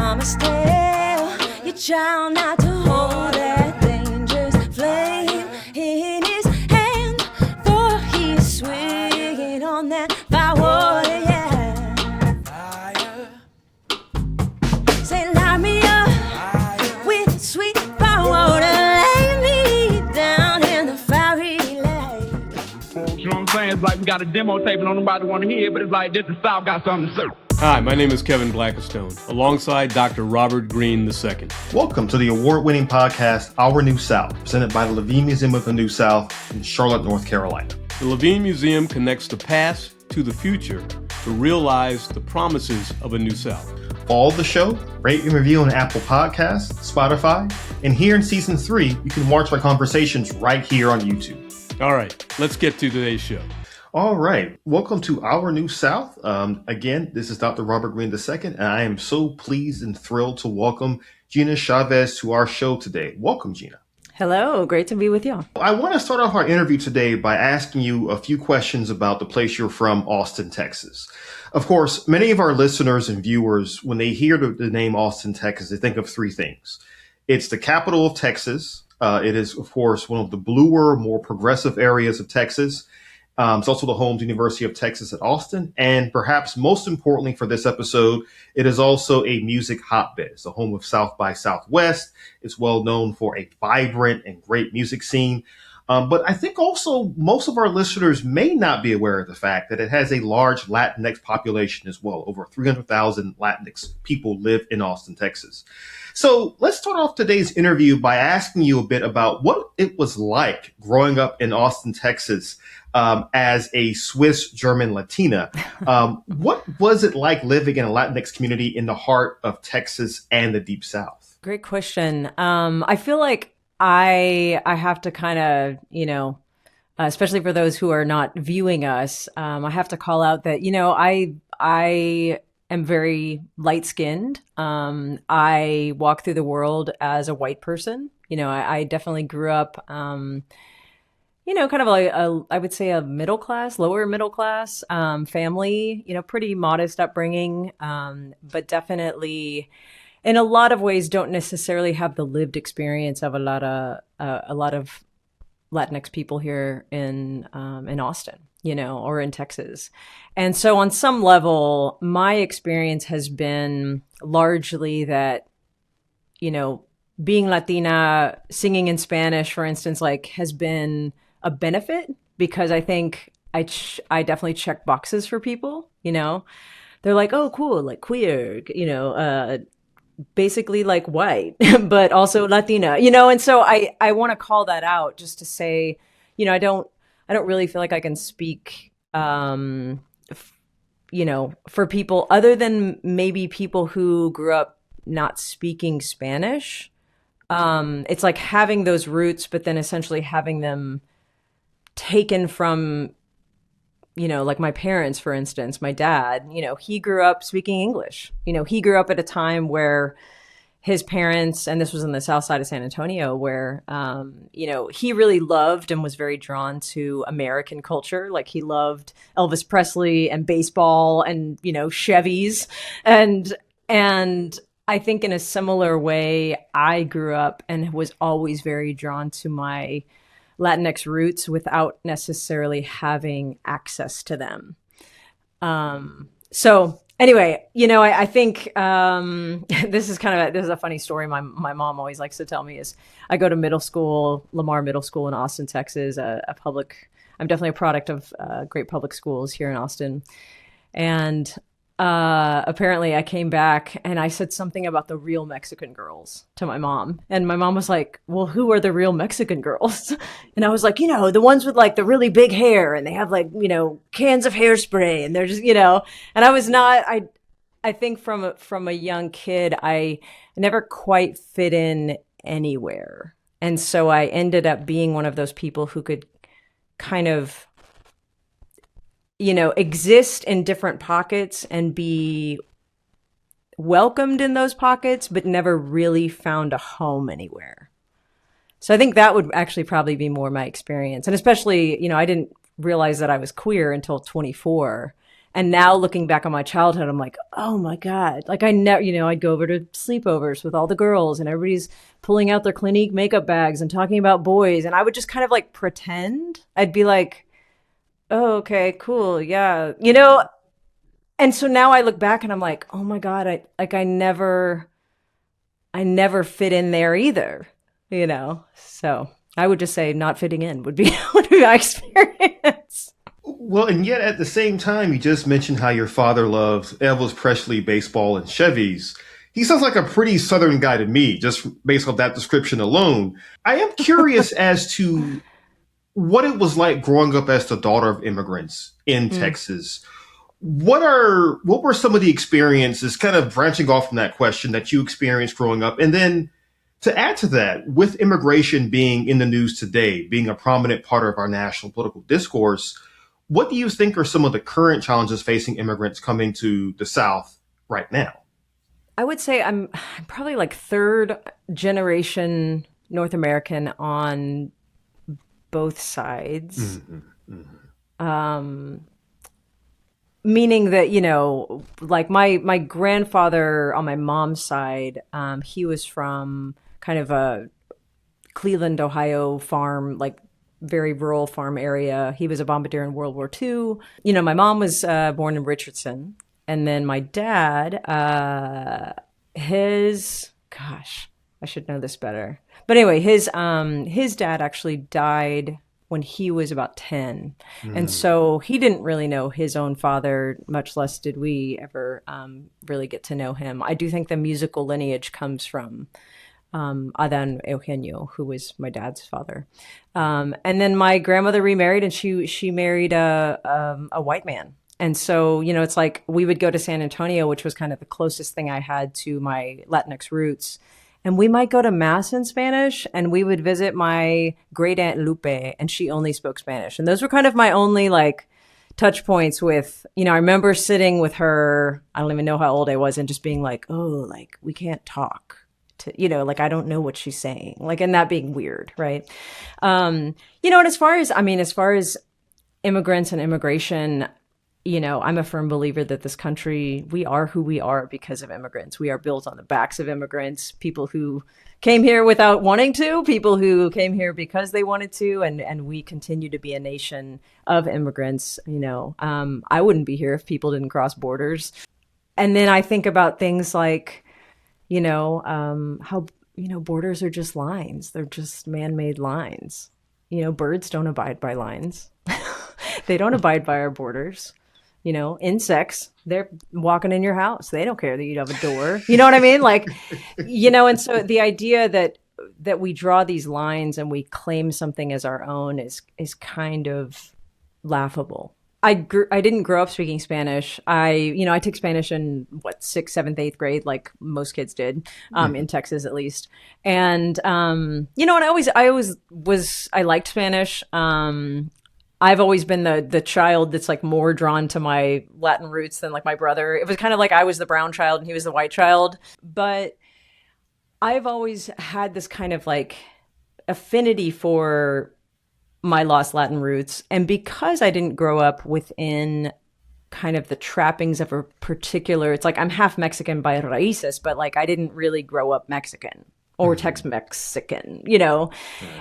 promised tale, your child not to hold that dangerous flame in his hand, for he's swinging on that firewood, yeah. Say, light me up with sweet firewater, lay me down in the fiery light. You know what I'm saying? It's like we got a demo tape and don't nobody want to hear it, but it's like this the South got something to say. Hi, my name is Kevin Blackistone, alongside Dr. Robert Greene II. Welcome to the award-winning podcast, Our New South, presented by the Levine Museum of the New South in Charlotte, North Carolina. The Levine Museum connects the past to the future to realize the promises of a new South. Follow the show, rate and review on Apple Podcasts, Spotify, and here in Season 3, you can watch my conversations right here on YouTube. All right, let's get to today's show. All right. Welcome to Our New South. Again, this is Dr. Robert Greene II, and I am so pleased and thrilled to welcome Gina Chavez to our show today. Welcome, Gina. Hello. Great to be with you. I want to start off our interview today by asking you a few questions about the place you're from, Austin, Texas. Of course, many of our listeners and viewers, when they hear the name Austin, Texas, they think of three things. It's the capital of Texas. It is, of course, one of the bluer, more progressive areas of Texas. It's also the home to University of Texas at Austin. And perhaps most importantly for this episode, it is also a music hotbed. It's the home of South by Southwest. It's well known for a vibrant and great music scene. But I think also most of our listeners may not be aware of the fact that it has a large Latinx population as well. Over 300,000 Latinx people live in Austin, Texas. So let's start off today's interview by asking you a bit about what it was like growing up in Austin, Texas, as a Swiss German Latina. What was it like living in a Latinx community in the heart of Texas and the Deep South? Great question. I feel like I have to kind of, especially for those who are not viewing us, I have to call out that, I am very light-skinned. I walk through the world as a white person. I definitely grew up, kind of like I would say a middle class, lower middle class family, pretty modest upbringing, but definitely in a lot of ways don't necessarily have the lived experience of a lot of Latinx people here in Austin, or in Texas. And so on some level, my experience has been largely that, being Latina, singing in Spanish, for instance, has been a benefit because I think I definitely check boxes for people, They're like, oh, cool, like queer, basically like white, but also Latina, and so I want to call that out just to say, I don't really feel like I can speak, for people other than maybe people who grew up not speaking Spanish. It's like having those roots, but then essentially having them taken from, like my parents, for instance, my dad, he grew up speaking English. He grew up at a time where his parents, and this was in the south side of San Antonio, where, he really loved and was very drawn to American culture. Like he loved Elvis Presley and baseball and, Chevys. And I think in a similar way, I grew up and was always very drawn to my Latinx roots without necessarily having access to them. So anyway, I think this is a funny story. My mom always likes to tell me is I go to middle school, Lamar Middle School in Austin, Texas, I'm definitely a product of great public schools here in Austin. And apparently I came back and I said something about the real Mexican girls to my mom. And my mom was like, well, who are the real Mexican girls? And I was like, the ones with like the really big hair and they have like, cans of hairspray and they're just, and I was not, I think from a young kid, I never quite fit in anywhere. And so I ended up being one of those people who could kind of exist in different pockets and be welcomed in those pockets, but never really found a home anywhere. So I think that would actually probably be more my experience. And especially, I didn't realize that I was queer until 24. And now looking back on my childhood, I'm like, oh my God. Like I never, I'd go over to sleepovers with all the girls and everybody's pulling out their Clinique makeup bags and talking about boys. And I would just kind of like pretend. I'd be like, oh, okay, cool. Yeah. And so now I look back and I'm like, oh my God, I never fit in there either, So I would just say not fitting in would be my experience. Well, and yet at the same time, you just mentioned how your father loves Elvis Presley, baseball, and Chevys. He sounds like a pretty Southern guy to me, just based on that description alone. I am curious as to what it was like growing up as the daughter of immigrants in Texas. What were some of the experiences, kind of branching off from that question, that you experienced growing up? And then to add to that, with immigration being in the news today, being a prominent part of our national political discourse, what do you think are some of the current challenges facing immigrants coming to the South right now? I would say I'm probably like third generation North American on both sides. Meaning that, like my grandfather on my mom's side, he was from kind of a Cleveland, Ohio farm, like very rural farm area. He was a bombardier in World War II. My mom was born in Richardson. And then my dad, I should know this better. But anyway, his dad actually died when he was about 10. And so he didn't really know his own father, much less did we ever really get to know him. I do think the musical lineage comes from Adan Eugenio, who was my dad's father. And then my grandmother remarried, and she married a white man. And so, it's like we would go to San Antonio, which was kind of the closest thing I had to my Latinx roots. And we might go to mass in Spanish, and we would visit my great aunt Lupe, and she only spoke Spanish. And those were kind of my only like touch points with, I remember sitting with her, I don't even know how old I was, and just being like, oh, like we can't talk to, like, I don't know what she's saying, like, and that being weird. Right. And as far as immigrants and immigration, I'm a firm believer that this country, we are who we are because of immigrants. We are built on the backs of immigrants, people who came here without wanting to, people who came here because they wanted to, and we continue to be a nation of immigrants. I wouldn't be here if people didn't cross borders. And then I think about things like, how, borders are just lines. They're just man-made lines. Birds don't abide by lines. They don't abide by our borders. Insects, they're walking in your house. They don't care that you have a door. You know what I mean? Like, and so the idea that we draw these lines and we claim something as our own is kind of laughable. I didn't grow up speaking Spanish. I took Spanish in 6th, 7th, 8th grade, like most kids did, in Texas at least. And, and I liked Spanish. I've always been the child that's like more drawn to my Latin roots than like my brother. It was kind of like I was the brown child and he was the white child. But I've always had this kind of like affinity for my lost Latin roots. And because I didn't grow up within kind of the trappings of a particular, it's like I'm half Mexican by raíces, but like I didn't really grow up Mexican or Tex-Mexican,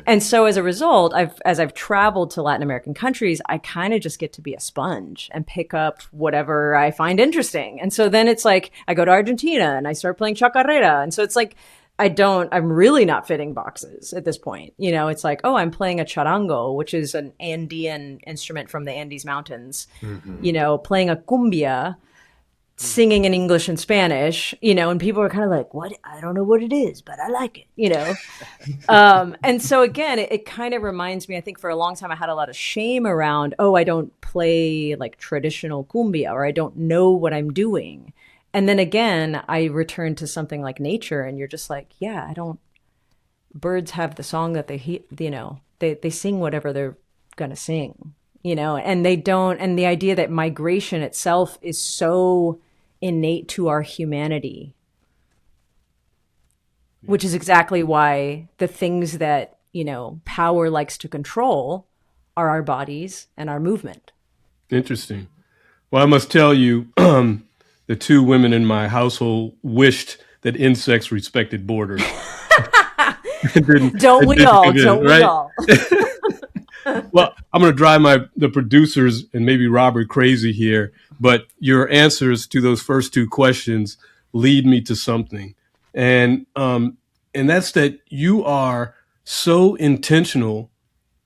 And so as a result, as I've traveled to Latin American countries, I kind of just get to be a sponge and pick up whatever I find interesting. And so then it's like, I go to Argentina and I start playing chacarrera. And so it's like, I'm really not fitting boxes at this point. It's like, oh, I'm playing a charango, which is an Andean instrument from the Andes Mountains, playing a cumbia, singing in English and Spanish, and people are kind of like, what? I don't know what it is, but I like it, And so again, it kind of reminds me, I think for a long time I had a lot of shame around, oh, I don't play like traditional cumbia, or I don't know what I'm doing. And then again, I return to something like nature, and you're just like, yeah, birds have the song that they sing whatever they're going to sing, and they don't, and the idea that migration itself is so innate to our humanity, which is exactly why the things that, power likes to control are our bodies and our movement. Interesting. Well, I must tell you, the two women in my household wished that insects respected borders. Don't we all? Don't we right? all? Well, I'm going to drive the producers and maybe Robert crazy here, but your answers to those first two questions lead me to something, and that's that you are so intentional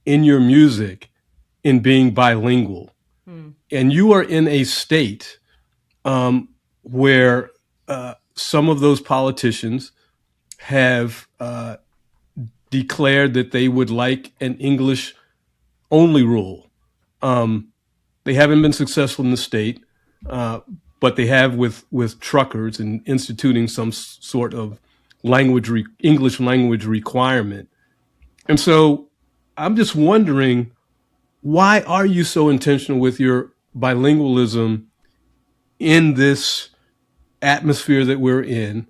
in your music in being bilingual, and you are in a state where some of those politicians have declared that they would like an English only rule. They haven't been successful in the state, but they have with truckers and instituting some sort of English language requirement. And so I'm just wondering, why are you so intentional with your bilingualism in this atmosphere that we're in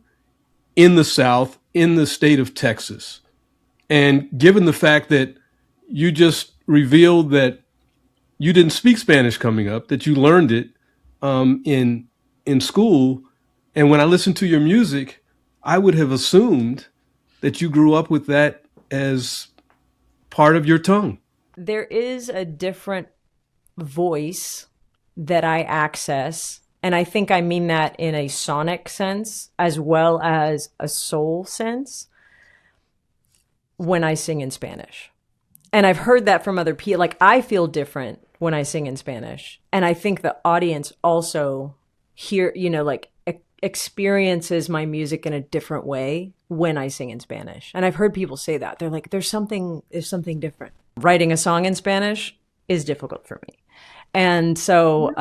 the South, in the state of Texas? And given the fact that you just revealed that you didn't speak Spanish coming up, that you learned it in school. And when I listened to your music, I would have assumed that you grew up with that as part of your tongue. There is a different voice that I access. And I think I mean that in a sonic sense as well as a soul sense when I sing in Spanish. And I've heard that from other people. Like, I feel different when I sing in Spanish. And I think the audience also experiences my music in a different way when I sing in Spanish. And I've heard people say that. They're like, there's something different. Writing a song in Spanish is difficult for me. And so,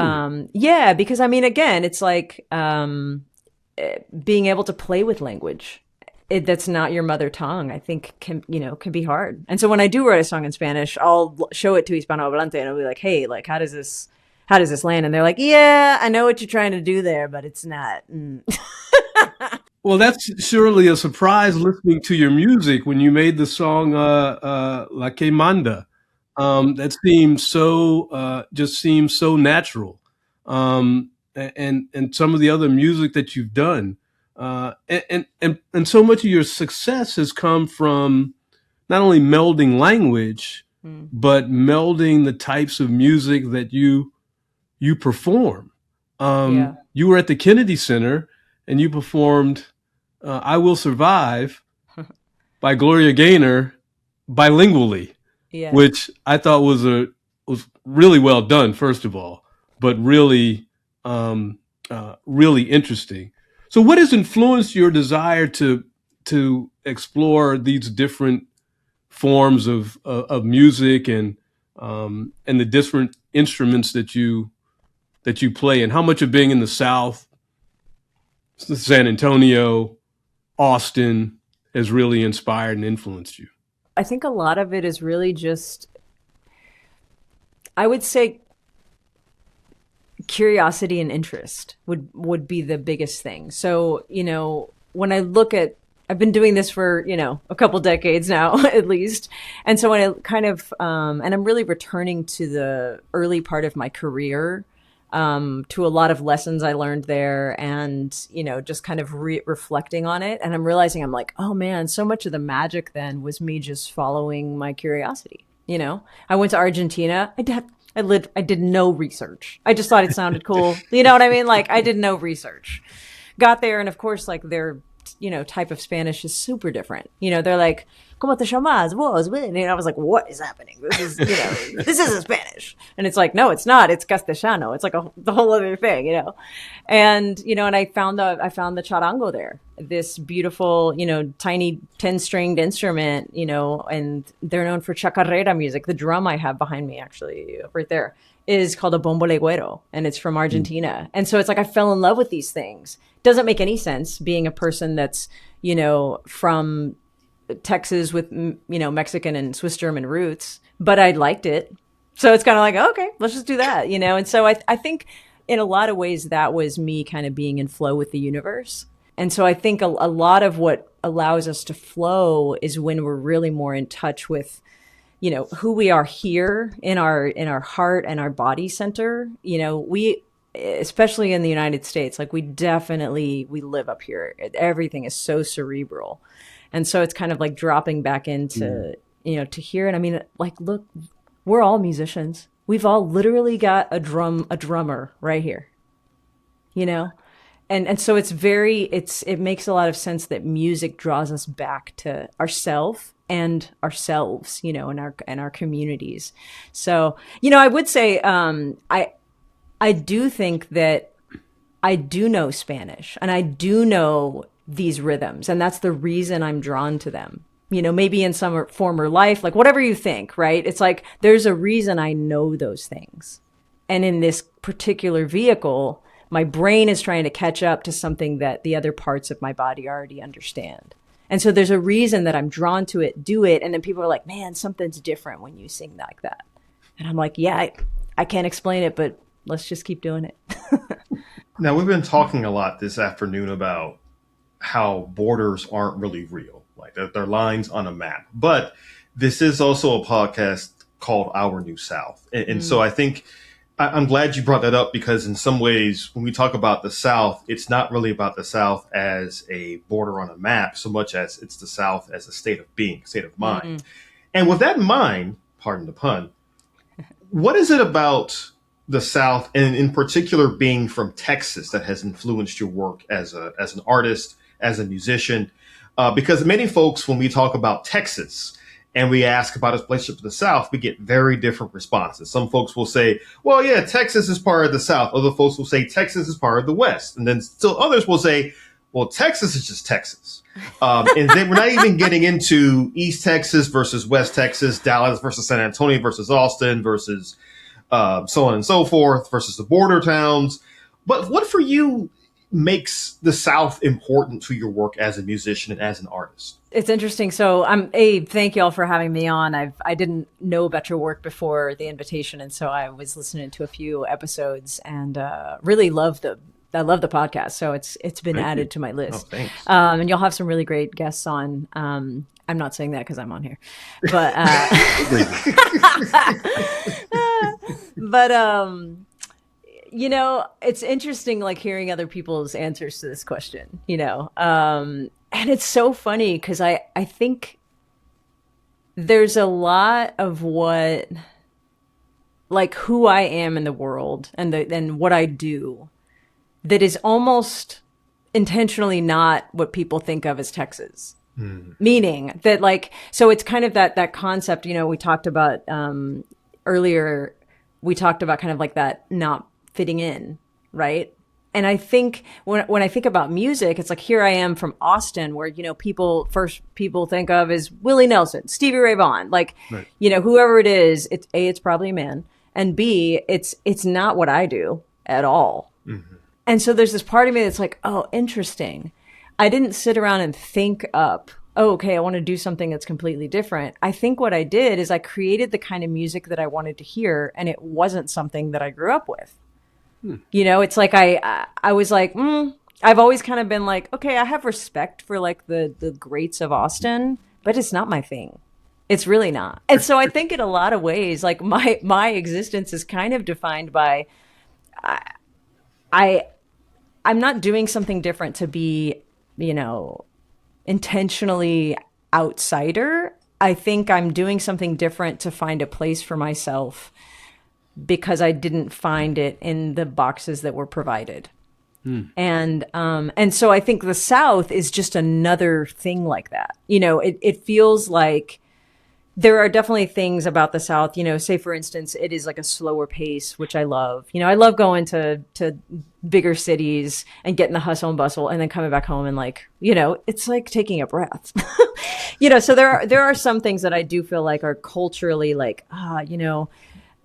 because I mean, again, it's like being able to play with language that's not your mother tongue, I think can be hard. And so when I do write a song in Spanish, I'll show it to Hispanohablante and I'll be like, hey, like, how does this land? And they're like, yeah, I know what you're trying to do there, but it's not. Well, that's surely a surprise listening to your music when you made the song La Que Manda. That seems so natural. And some of the other music that you've done. And so much of your success has come from not only melding language, but melding the types of music that you perform. You were at the Kennedy Center and you performed I Will Survive by Gloria Gaynor bilingually, which I thought was really well done, first of all, but really, really interesting. So what has influenced your desire to explore these different forms of music and the different instruments that you play, and how much of being in the South, San Antonio, Austin, has really inspired and influenced you? I think a lot of it is really just, I would say, curiosity and interest would be the biggest thing. So, when I look at, I've been doing this for, a couple decades now, at least. And so when I kind of, and I'm really returning to the early part of my career, to a lot of lessons I learned there, and, just kind of reflecting on it. And I'm realizing, I'm like, oh man, so much of the magic then was me just following my curiosity. I went to Argentina. I did no research. I just thought it sounded cool. You know what I mean? Like, I did no research. Got there, and of course, like, their, type of Spanish is super different. They're like, ¿Cómo te llamas? Vos? And I was like, what is happening? This is, this isn't Spanish. And it's like, no, it's not. It's Castellano. It's like the whole other thing, And, and I found the charango there, this beautiful, tiny 10-stringed instrument, and they're known for chacarrera music. The drum I have behind me, actually, right there, is called a bombo legüero, and it's from Argentina. And so it's like I fell in love with these things. Doesn't make any sense being a person that's, from Texas with, Mexican and Swiss German roots, but I liked it. So it's kind of like, okay, let's just do that, And so I think in a lot of ways that was me kind of being in flow with the universe. And so I think a lot of what allows us to flow is when we're really more in touch with, who we are here in our heart and our body center. especially in the United States, like we live up here. Everything is so cerebral. And so it's kind of like dropping back into, to hear it. I mean, like, look, we're all musicians. We've all literally got a drummer right here, And so it makes a lot of sense that music draws us back to ourselves, and our communities. So, I would say, I do think that I do know Spanish, and I do know these rhythms, and that's the reason I'm drawn to them. Maybe in some former life, like whatever you think, right? It's like there's a reason I know those things. And in this particular vehicle, my brain is trying to catch up to something that the other parts of my body already understand. And so there's a reason that I'm drawn to it, do it. And then people are like, man, something's different when you sing like that. And I'm like, yeah, I can't explain it, but let's just keep doing it. Now, we've been talking a lot this afternoon about how borders aren't really real, like they're lines on a map. But this is also a podcast called Our New South. And so I think I'm glad you brought that up, because in some ways, when we talk about the South, it's not really about the South as a border on a map so much as it's the South as a state of being, state of mind. Mm-hmm. And with that in mind, pardon the pun, what is it about the South, and in particular being from Texas, that has influenced your work as an artist, as a musician? Because many folks, when we talk about Texas and we ask about its relationship to the South, we get very different responses. Some folks will say, well, yeah, Texas is part of the South. Other folks will say Texas is part of the West. And then still others will say, well, Texas is just Texas. And then we're not even getting into East Texas versus West Texas, Dallas versus San Antonio versus Austin versus so on and so forth, versus the border towns. But what for you makes the South important to your work as a musician and as an artist? It's interesting. So thank you all for having me on. I didn't know about your work before the invitation. And so I was listening to a few episodes and really I love the podcast. So it's been added to my list. Oh, thanks. And you'll have some really great guests on. I'm not saying that because I'm on here, but it's interesting, like hearing other people's answers to this question, and it's so funny because I think there's a lot of what, like who I am in the world and what I do that is almost intentionally not what people think of as Texas. Meaning that, like, so it's kind of that concept, we talked about earlier, we talked about kind of like that not fitting in, right? And I think when I think about music, it's like, here I am from Austin, where, people think of as Willie Nelson, Stevie Ray Vaughan, like, right. Whoever it is, it's probably a man, and B, it's not what I do at all. Mm-hmm. And so there's this part of me that's like, oh, interesting. I didn't sit around and think up, oh, okay, I want to do something that's completely different. I think what I did is I created the kind of music that I wanted to hear, and it wasn't something that I grew up with. It's like I was like, I've always kind of been like, okay, I have respect for like the greats of Austin, but it's not my thing. It's really not. And so I think in a lot of ways, like my existence is kind of defined by, I'm not doing something different to be, intentionally outsider. I think I'm doing something different to find a place for myself because I didn't find it in the boxes that were provided. And so I think the South is just another thing like that. It feels like there are definitely things about the South, say for instance, it is like a slower pace, which I love. I love going to bigger cities and getting the hustle and bustle and then coming back home and like, it's like taking a breath. So there are some things that I do feel like are culturally like,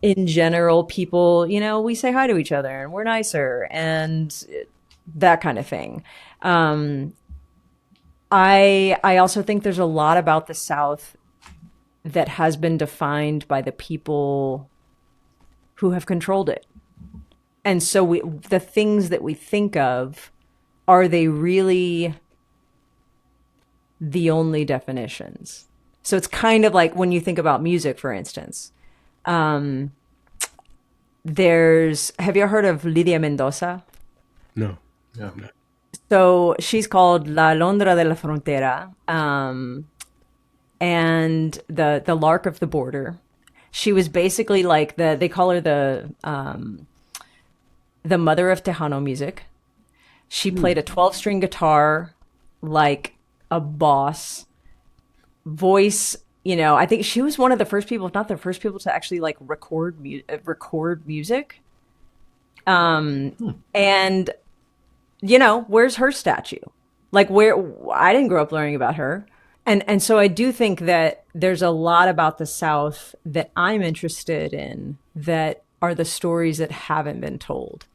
in general, people, we say hi to each other and we're nicer and that kind of thing. I also think there's a lot about the South that has been defined by the people who have controlled it. And so the things that we think of, are they really the only definitions? So it's kind of like when you think about music, for instance. have you heard of Lydia Mendoza? No. No. No. So she's called La Londra de la Frontera, and the Lark of the Border. She was basically like they call her the mother of Tejano music. She played a 12-string guitar like a boss. Voice, I think she was one of the first people, if not the first people, to actually like record music. And where's her statue? Like, where I didn't grow up learning about her. And so I do think that there's a lot about the South that I'm interested in that are the stories that haven't been told.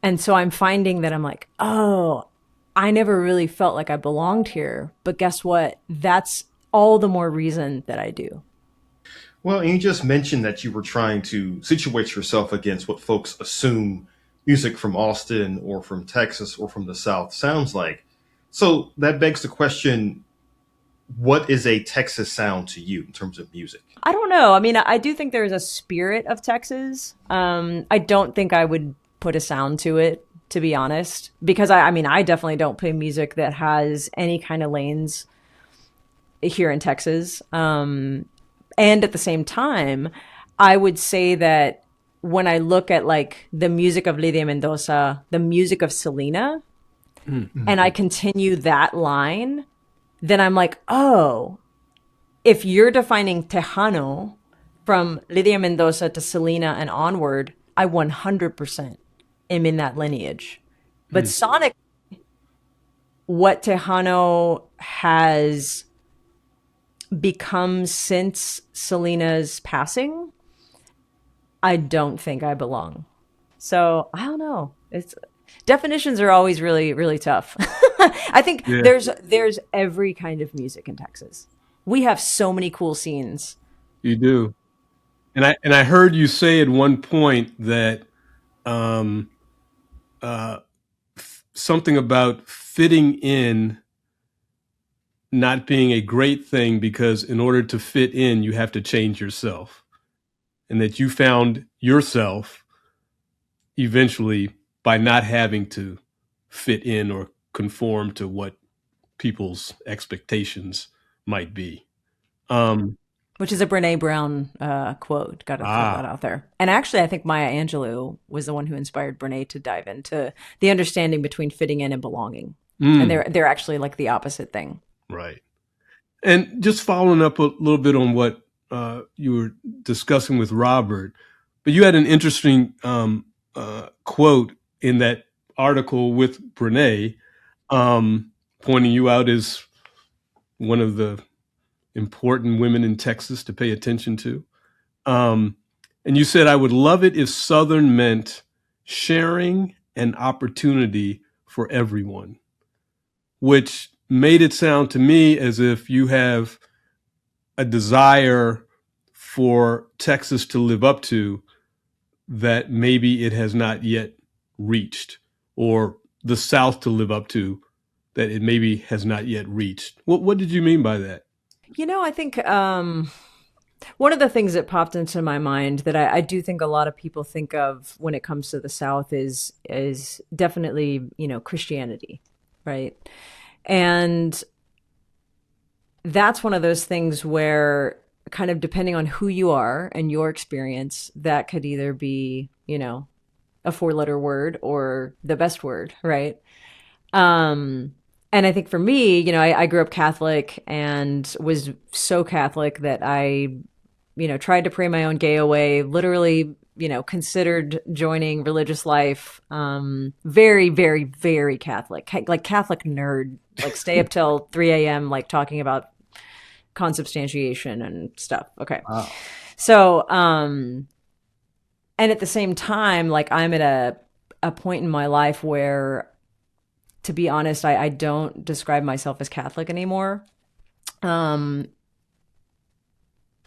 And so I'm finding that I'm like, oh, I never really felt like I belonged here. But guess what? That's all the more reason that I do. Well, and you just mentioned that you were trying to situate yourself against what folks assume music from Austin or from Texas or from the South sounds like. So that begs the question, what is a Texas sound to you in terms of music? I don't know. I mean, I do think there's a spirit of Texas. I don't think I would put a sound to it, to be honest, because I definitely don't play music that has any kind of lanes here in Texas. And at the same time, I would say that when I look at like the music of Lydia Mendoza, the music of Selena, and I continue that line, then I'm like, oh, if you're defining Tejano from Lydia Mendoza to Selena and onward, I 100% am in that lineage. But sonically, what Tejano has become since Selena's passing, I don't think I belong. So I don't know. Definitions are always really, really tough. I think there's every kind of music in Texas. We have so many cool scenes. You do. And I heard you say at one point that something about fitting in not being a great thing, because in order to fit in, you have to change yourself. And that you found yourself eventually by not having to fit in or conform to what people's expectations might be. Which is a Brene Brown quote. Got to throw that out there. And actually, I think Maya Angelou was the one who inspired Brene to dive into the understanding between fitting in and belonging. And they're actually like the opposite thing. Right. And just following up a little bit on what you were discussing with Robert, but you had an interesting quote in that article with Brene, pointing you out as one of the important women in Texas to pay attention to. And you said, I would love it if Southern meant sharing and opportunity for everyone, which made it sound to me as if you have a desire for Texas to live up to that maybe it has not yet reached, or the South to live up to that it maybe has not yet reached. What did you mean by that? I think one of the things that popped into my mind that I do think a lot of people think of when it comes to the South is definitely, Christianity, right? And that's one of those things where kind of depending on who you are and your experience, that could either be, a 4-letter word or the best word, right? And I think for me, I grew up Catholic and was so Catholic that I, tried to pray my own gay away, literally, considered joining religious life. Very, very, very Catholic, like Catholic nerd, like stay up till 3 a.m., like talking about consubstantiation and stuff. Okay. Wow. So, and at the same time, like I'm at a point in my life where, to be honest, I don't describe myself as Catholic anymore.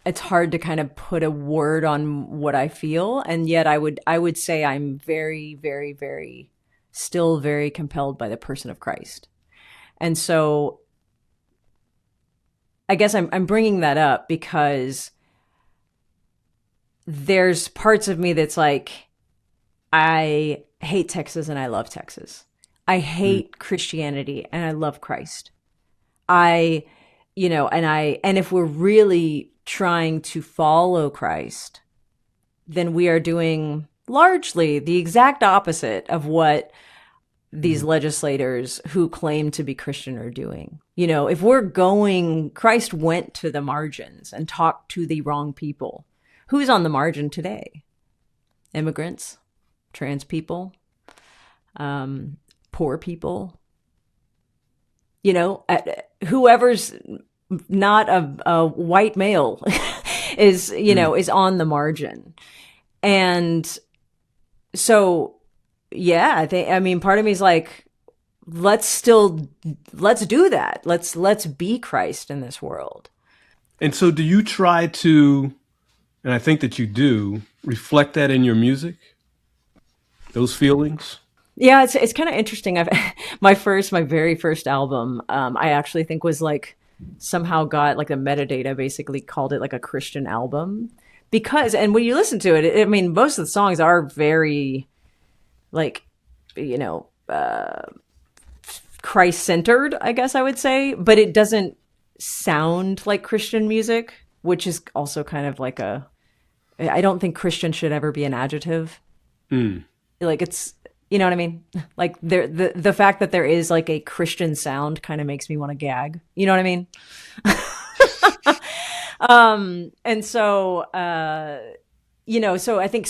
It's hard to kind of put a word on what I feel. And yet I would say I'm very, very, very, still very compelled by the person of Christ. And so I guess I'm bringing that up because there's parts of me that's like, I hate Texas and I love Texas. I hate Christianity and I love Christ. I, and if we're really trying to follow Christ, then we are doing largely the exact opposite of what these legislators who claim to be Christian are doing. If we're going, Christ went to the margins and talked to the wrong people. Who's on the margin today? Immigrants, trans people, poor people, whoever's not a white male is, is on the margin. And so, yeah, part of me is like, let's do that. Let's be Christ in this world. And so do you try to, and I think that you do, reflect that in your music? Those feelings? Yeah, it's kind of interesting. My very first album, I actually think was like somehow got like the metadata basically called it like a Christian album because, and when you listen to it, most of the songs are very like, Christ-centered, I guess I would say, but it doesn't sound like Christian music, which is also kind of like I don't think Christian should ever be an adjective. Like it's, you know what I mean? Like the fact that there is like a Christian sound kind of makes me want to gag. You know what I mean? And so, so I think,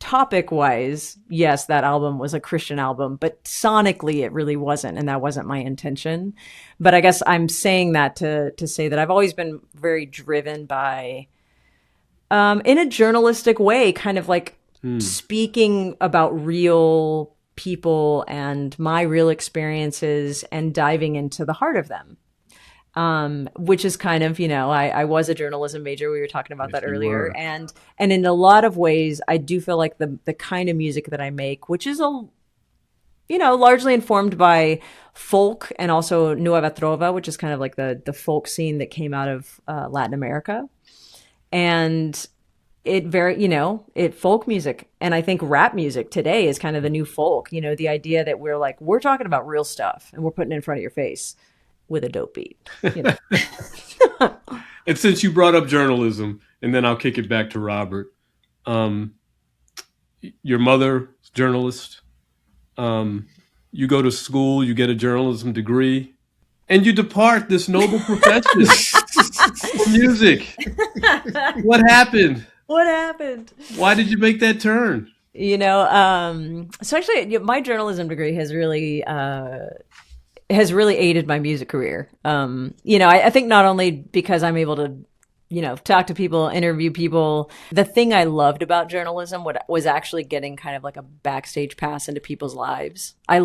topic wise, yes, that album was a Christian album, but sonically it really wasn't. And that wasn't my intention. But I guess I'm saying that to say that I've always been very driven by, in a journalistic way, kind of like speaking about real people and my real experiences and diving into the heart of them. Which is kind of, I was a journalism major. We were talking about that earlier. And in a lot of ways, I do feel like the kind of music that I make, which is largely informed by folk and also Nueva Trova, which is kind of like the folk scene that came out of Latin America. And it folk music. And I think rap music today is kind of the new folk, the idea that we're talking about real stuff and we're putting it in front of your face with a dope beat. And since you brought up journalism, and then I'll kick it back to Robert, your mother's journalist, you go to school, you get a journalism degree, and you depart this noble profession, music. What happened? What happened? Why did you make that turn? So actually, my journalism degree has really aided my music career. I think not only because I'm able to, talk to people, interview people. The thing I loved about journalism was actually getting kind of like a backstage pass into people's lives. I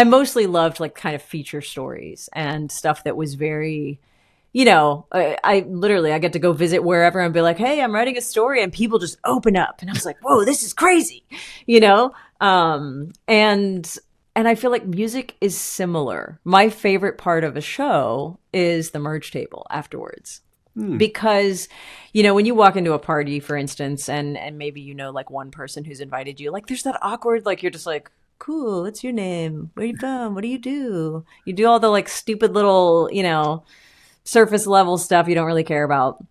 mostly loved like kind of feature stories and stuff that was very, I get to go visit wherever and be like, hey, I'm writing a story, and people just open up. And I was like, whoa, this is crazy, And I feel like music is similar. My favorite part of a show is the merge table afterwards. Because, when you walk into a party, for instance, and maybe like one person who's invited you, like there's that awkward, like you're just like, cool, what's your name? Where are you from? What do you do? You do all the like stupid little, surface level stuff you don't really care about.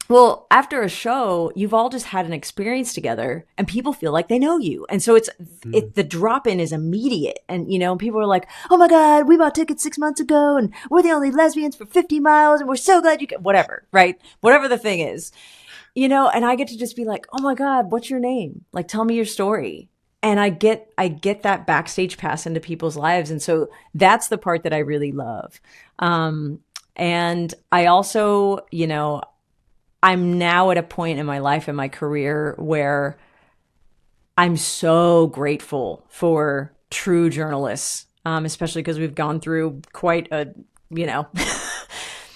Well, after a show, you've all just had an experience together and people feel like they know you. And so the drop-in is immediate. And, people are like, oh my God, we bought tickets 6 months ago and we're the only lesbians for 50 miles and we're so glad you can, whatever, right? Whatever the thing is, and I get to just be like, oh my God, what's your name? Like, tell me your story. And I get that backstage pass into people's lives. And so that's the part that I really love. And I also, I'm now at a point in my life and my career where I'm so grateful for true journalists, especially because we've gone through quite a,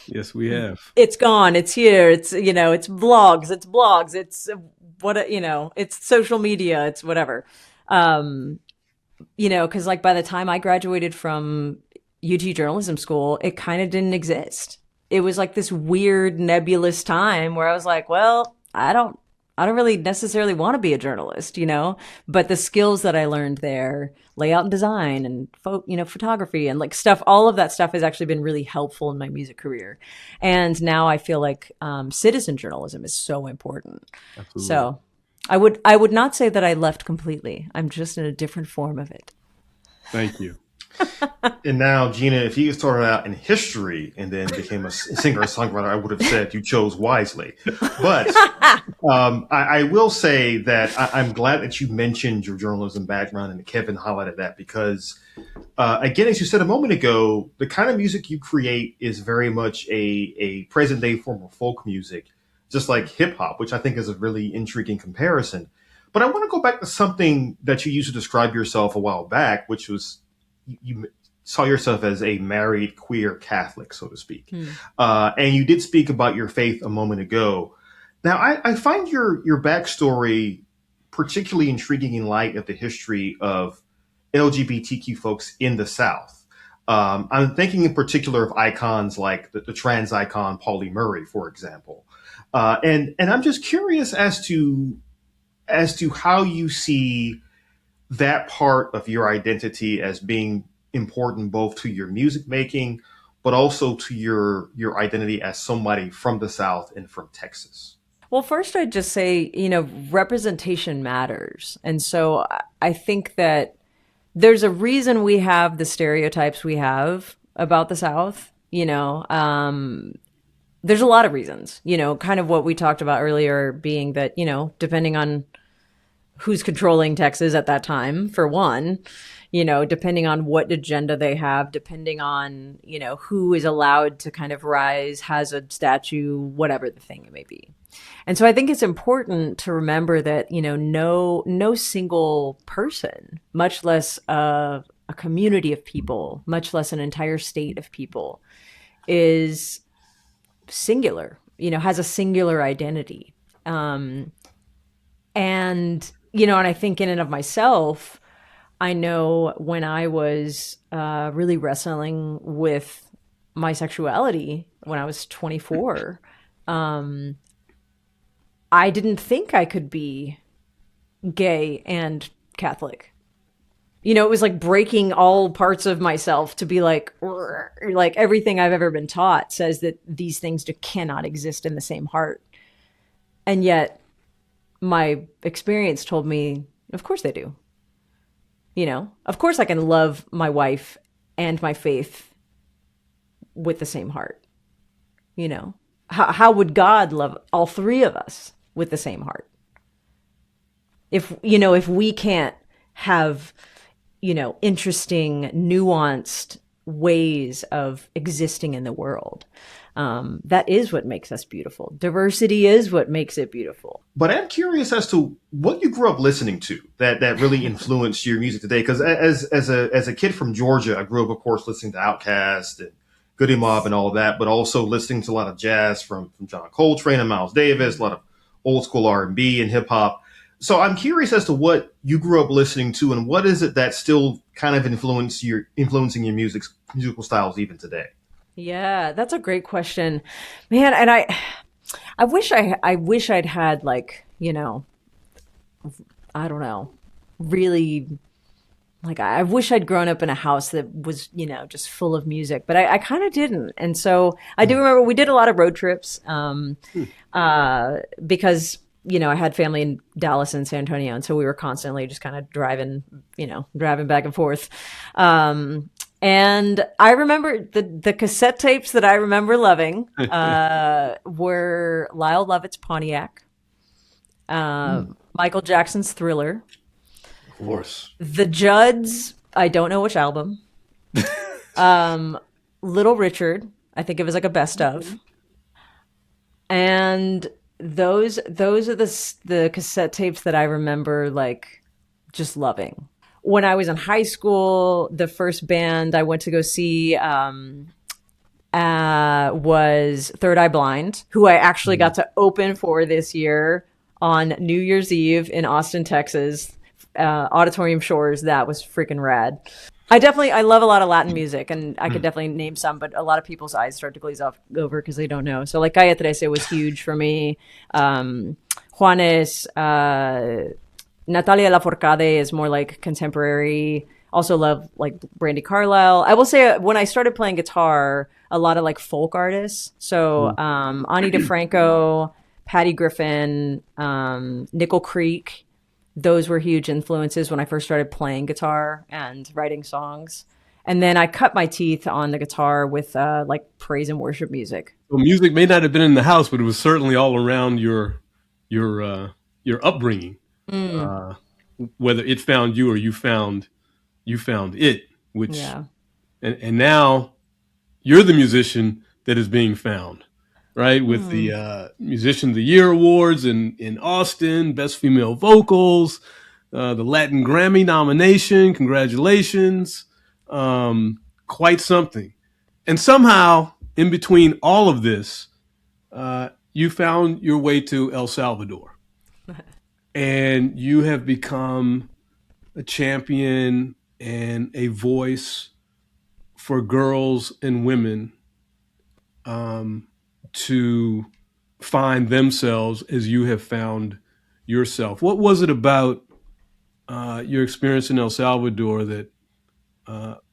Yes, we have. It's gone. It's here. It's, it's blogs. It's it's social media. It's whatever. Because like by the time I graduated from UT journalism school, it kind of didn't exist. It was like this weird nebulous time where I was like, well, I don't really necessarily want to be a journalist, but the skills that I learned there, layout and design and photography and like stuff, all of that stuff has actually been really helpful in my music career. And now I feel like citizen journalism is so important. Absolutely. So I would not say that I left completely. I'm just in a different form of it. Thank you. And now, Gina, if you started out in history and then became a singer-songwriter, I would have said you chose wisely. But I will say that I'm glad that you mentioned your journalism background and Kevin highlighted that because, again, as you said a moment ago, the kind of music you create is very much a present-day form of folk music, just like hip-hop, which I think is a really intriguing comparison. But I want to go back to something that you used to describe yourself a while back, which was you saw yourself as a married queer Catholic, so to speak. And you did speak about your faith a moment ago. Now, I find your backstory particularly intriguing in light of the history of LGBTQ folks in the South. I'm thinking in particular of icons like the trans icon Pauli Murray, for example. And I'm just curious as to how you see that part of your identity as being important both to your music making, but also to your identity as somebody from the South and from Texas. Well, first I'd just say, representation matters. And so I think that there's a reason we have the stereotypes we have about the South, there's a lot of reasons, kind of what we talked about earlier being that, depending on who's controlling Texas at that time, for one, depending on what agenda they have, depending on, who is allowed to kind of rise, has a statue, whatever the thing it may be. And so I think it's important to remember that, no single person, much less a community of people, much less an entire state of people, is singular, has a singular identity. And I think in and of myself, I know when I was really wrestling with my sexuality when I was 24, I didn't think I could be gay and Catholic. It was like breaking all parts of myself to be like everything I've ever been taught says that these things cannot exist in the same heart. And yet my experience told me, of course they do. Of course I can love my wife and my faith with the same heart. How would God love all three of us with the same heart? If we can't have, interesting, nuanced ways of existing in the world, that is what makes us beautiful. Diversity is what makes it beautiful. But I'm curious as to what you grew up listening to that really influenced your music today. Because as a kid from Georgia, I grew up, of course, listening to Outkast and Goody Mob and all of that, but also listening to a lot of jazz from John Coltrane and Miles Davis, a lot of old school R&B and hip hop. So I'm curious as to what you grew up listening to and what is it that still kind of influencing your musical styles even today? Yeah, that's a great question, man. And I wish I'd had like, I don't know, really, like, I wish I'd grown up in a house that was, just full of music, but I kind of didn't. And so I do remember we did a lot of road trips, because, I had family in Dallas and San Antonio. And so we were constantly just kind of driving back and forth. And I remember the cassette tapes that I remember loving were Lyle Lovett's Pontiac, Michael Jackson's Thriller, Of course. The Judds, I don't know which album, Little Richard, I think it was like a best of, and those are the cassette tapes that I remember like just loving. When I was in high school, the first band I went to go see was Third Eye Blind, who I actually got to open for this year on New Year's Eve in Austin, Texas, Auditorium Shores. That was freaking rad. I love a lot of Latin music, and I could definitely name some, but a lot of people's eyes start to glaze over because they don't know. So like Calle Trece was huge for me. Juanes, Natalia Lafourcade is more like contemporary. Also love like Brandy Carlisle. I will say when I started playing guitar, a lot of like folk artists. So Ani DeFranco, Patty Griffin, Nickel Creek. Those were huge influences when I first started playing guitar and writing songs. And then I cut my teeth on the guitar with like praise and worship music. Well, music may not have been in the house, but it was certainly all around your upbringing. Whether it found you or you found it, which and now you're the musician that is being found, right? With the Musician of the Year awards in Austin, Best Female Vocals, the Latin Grammy nomination. Congratulations. Quite something. And somehow in between all of this, you found your way to El Salvador and you have become a champion and a voice for girls and women to find themselves as you have found yourself. What was it about your experience in El Salvador that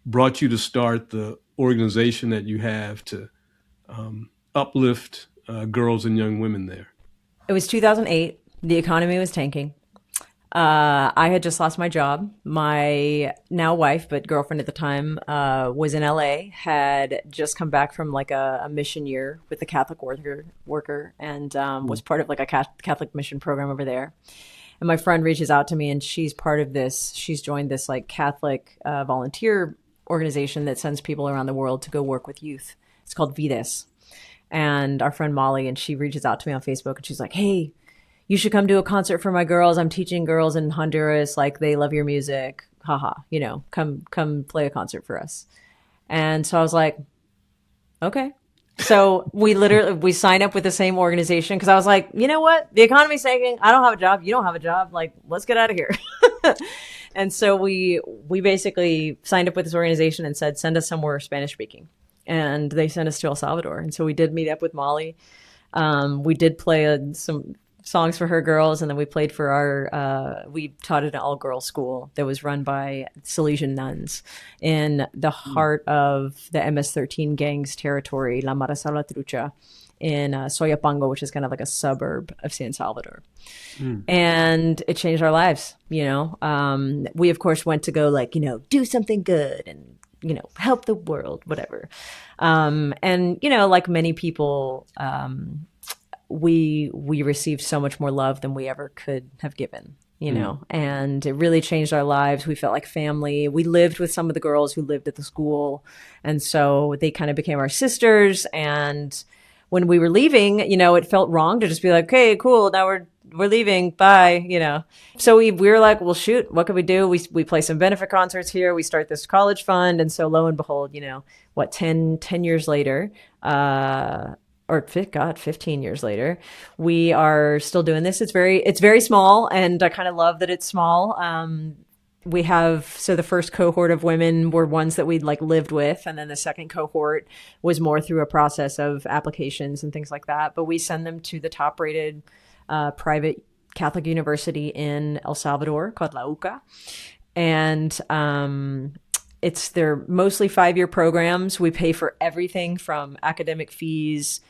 brought you to start the organization that you have to uplift girls and young women there? It was 2008. The economy was tanking. I had just lost my job. My now wife, but girlfriend at the time, was in LA, had just come back from like a mission year with the Catholic worker and was part of like a Catholic mission program over there. And my friend reaches out to me and she's part of this. She's joined this like Catholic volunteer organization that sends people around the world to go work with youth. It's called Vides. And our friend Molly, and she reaches out to me on Facebook and she's like, hey, you should come do a concert for my girls. I'm teaching girls in Honduras. Like they love your music. Haha, come play a concert for us. And so I was like, okay. So we signed up with the same organization because I was like, you know what? The economy's tanking. I don't have a job. You don't have a job. Like, let's get out of here. And so we basically signed up with this organization and said, send us somewhere Spanish speaking. And they sent us to El Salvador. And so we did meet up with Molly. We did play some songs for her girls, and then we played for we taught at an all-girls school that was run by Salesian nuns in the heart of the MS-13 gang's territory, La Mara Salvatrucha, in Soyapango, which is kind of like a suburb of San Salvador. And it changed our lives, We, of course, went to go do something good and, help the world, whatever. And, like many people, we received so much more love than we ever could have given, and it really changed our lives. We felt like family. We lived with some of the girls who lived at the school. And so they kind of became our sisters. And when we were leaving, it felt wrong to just be like, okay, cool. Now we're leaving. Bye. So we were like, well, shoot, what could we do? We play some benefit concerts here. We start this college fund. And so lo and behold, 10 years later, 15 years later, we are still doing this. It's very small, and I kind of love that it's small. We have, so the first cohort of women were ones that we'd lived with, and then the second cohort was more through a process of applications and things like that. But we send them to the top rated private Catholic university in El Salvador called La UCA. And they're mostly 5-year programs. We pay for everything from academic fees,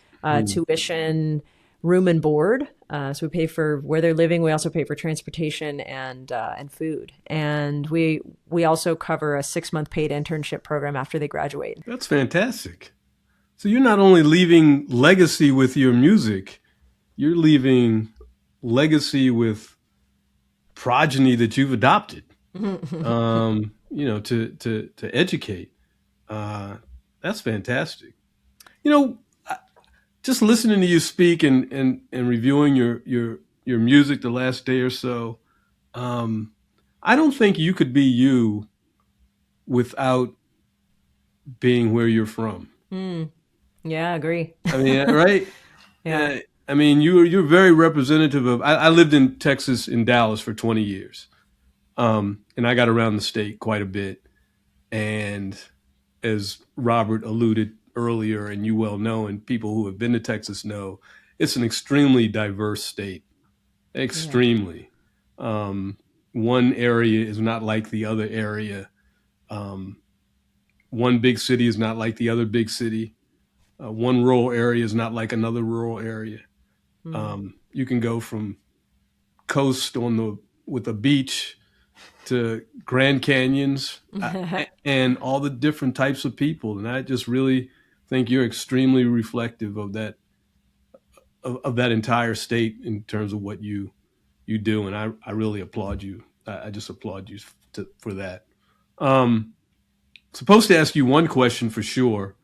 tuition, room and board. So we pay for where they're living. We also pay for transportation and food. And we also cover a 6-month paid internship program after they graduate. That's fantastic. So you're not only leaving legacy with your music, you're leaving legacy with progeny that you've adopted, to educate. That's fantastic. Just listening to you speak and reviewing your music the last day or so, I don't think you could be you without being where you're from. Yeah, I agree. I mean, right? Yeah. I mean, you're very representative of. I lived in Texas, in Dallas, for 20 years, and I got around the state quite a bit. And as Robert alluded earlier, and you well know, and people who have been to Texas know, it's an extremely diverse state. Extremely. One area is not like the other area. One big city is not like the other big city. One rural area is not like another rural area. You can go from coast with a beach to Grand Canyons and all the different types of people. And I just really think you're extremely reflective of that entire state in terms of what you do. And I really applaud you. I just applaud you for that. Supposed to ask you one question for sure.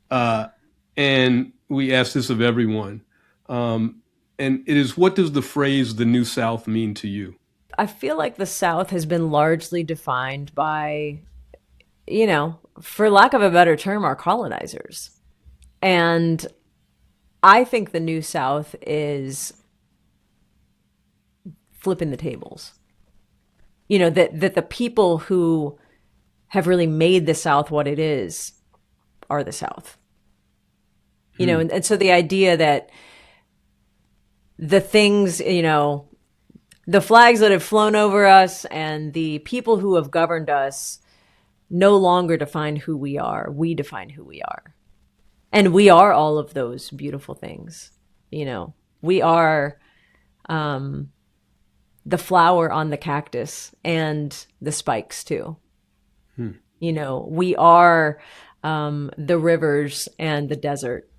And we ask this of everyone. And it is, what does the phrase "the New South" mean to you? I feel like the South has been largely defined by, for lack of a better term, our colonizers. And I think the New South is flipping the tables. That the people who have really made the South what it is are the South. And so the idea that the things, the flags that have flown over us and the people who have governed us no longer define who we are. We define who we are. And we are all of those beautiful things. We are the flower on the cactus and the spikes too. We are the rivers and the desert.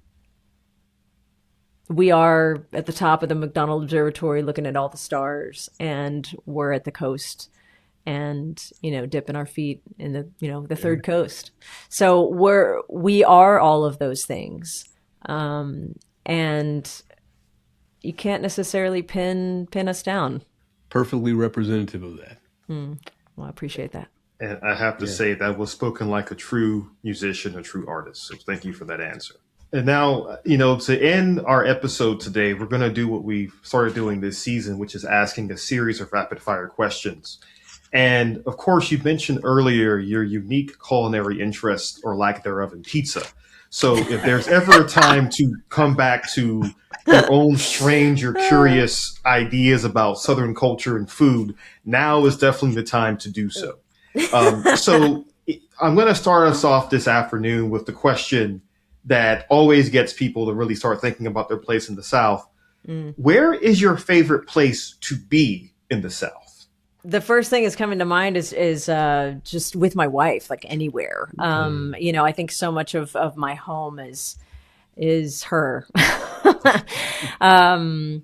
We are at the top of the McDonald Observatory looking at all the stars, and we're at the coast and, dipping our feet in the third coast. So we are all of those things. And you can't necessarily pin us down. Perfectly representative of that. Well, I appreciate that. And I have to say that was spoken like a true musician, a true artist. So thank you for that answer. And now, to end our episode today, we're going to do what we've started doing this season, which is asking a series of rapid fire questions. And of course, you mentioned earlier your unique culinary interest or lack thereof in pizza. So if there's ever a time to come back to your own strange or curious ideas about Southern culture and food, now is definitely the time to do so. So I'm going to start us off this afternoon with the question that always gets people to really start thinking about their place in the South. Where is your favorite place to be in the South? The first thing that's coming to mind is just with my wife, like anywhere. I think so much of my home is her. And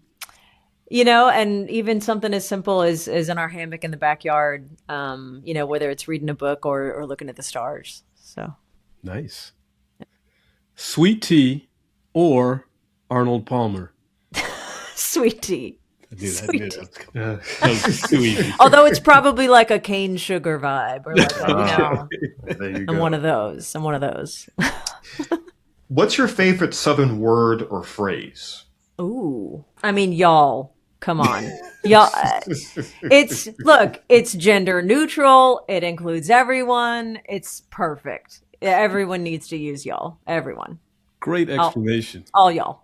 even something as simple as in our hammock in the backyard, whether it's reading a book or looking at the stars. So nice. Sweet tea or Arnold Palmer? Sweet tea. I knew that was too easy. Although it's probably like a cane sugar vibe, or like There you go. I'm one of those. What's your favorite Southern word or phrase? Ooh, I mean, y'all. Come on, y'all. It's gender neutral. It includes everyone. It's perfect. Everyone needs to use y'all. Everyone. Great explanation. All y'all.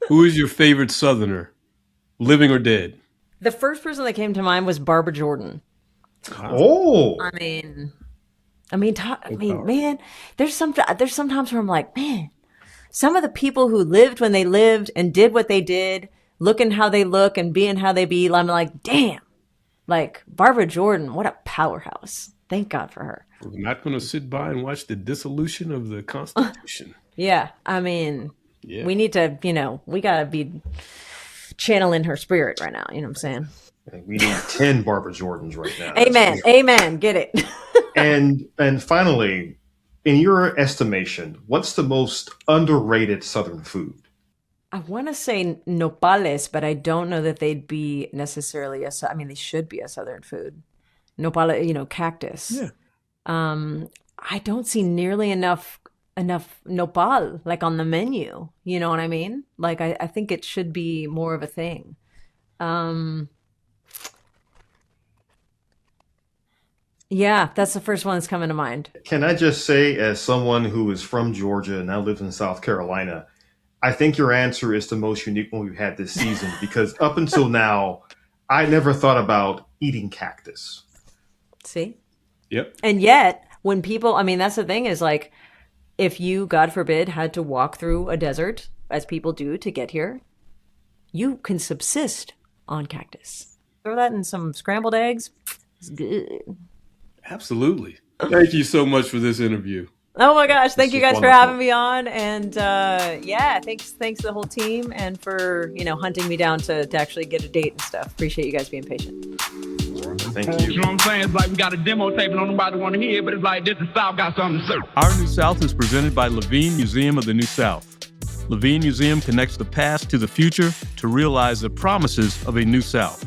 Who is your favorite Southerner, living or dead? The first person that came to mind was Barbara Jordan. Oh, I mean, man, there's sometimes where I'm like, man, some of the people who lived when they lived and did what they did, looking how they look and being how they be, I'm like, damn, like Barbara Jordan, what a powerhouse. Thank God for her. We're not going to sit by and watch the dissolution of the Constitution. Yeah, I mean, we need to, we got to be channeling her spirit right now. You know what I'm saying? we need 10 Barbara Jordans right now. Amen. Get it. And finally, in your estimation, what's the most underrated Southern food? I want to say nopales, but I don't know that they'd be necessarily they should be a Southern food. Nopales, cactus. Yeah. I don't see nearly enough nopal like on the menu. You know what I mean? Like I think it should be more of a thing. Yeah, that's the first one that's coming to mind. Can I just say, as someone who is from Georgia and now lives in South Carolina, I think your answer is the most unique one we've had this season because up until now, I never thought about eating cactus. See? Yep. And yet, when people, I mean, that's the thing is like, if you, God forbid, had to walk through a desert, as people do to get here, you can subsist on cactus. Throw that in some scrambled eggs. It's good. Absolutely. Thank you so much for this interview. Oh my gosh. Thank This you was guys for wonderful. having me on. And yeah, thanks to the whole team and for, hunting me down to actually get a date and stuff. Appreciate you guys being patient. Thank You you. know what I'm saying? It's like we got a demo tape and don't nobody want to hear it, but it's like this the South got something to say. Our New South is presented by Levine Museum of the New South. Levine Museum connects the past to the future to realize the promises of a New South.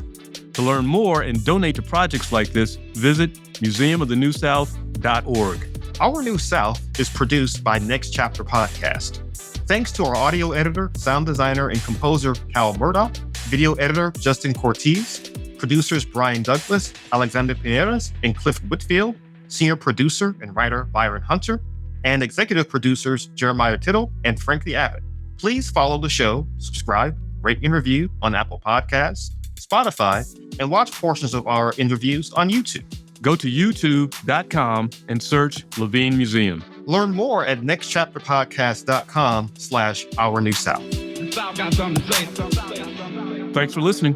To learn more and donate to projects like this, visit museumofthenewsouth.org. Our New South is produced by Next Chapter Podcast. Thanks to our audio editor, sound designer, and composer, Cal Murdoch, video editor, Justin Cortez, producers, Brian Douglas, Alexander Pineras, and Cliff Whitfield, senior producer and writer, Byron Hunter, and executive producers, Jeremiah Tittle and Frankie Abbott. Please follow the show, subscribe, rate and review on Apple Podcasts, Spotify, and watch portions of our interviews on YouTube. Go to youtube.com and search Levine Museum. Learn more at nextchapterpodcast.com/Our New South. The South got something to say. Thanks for listening.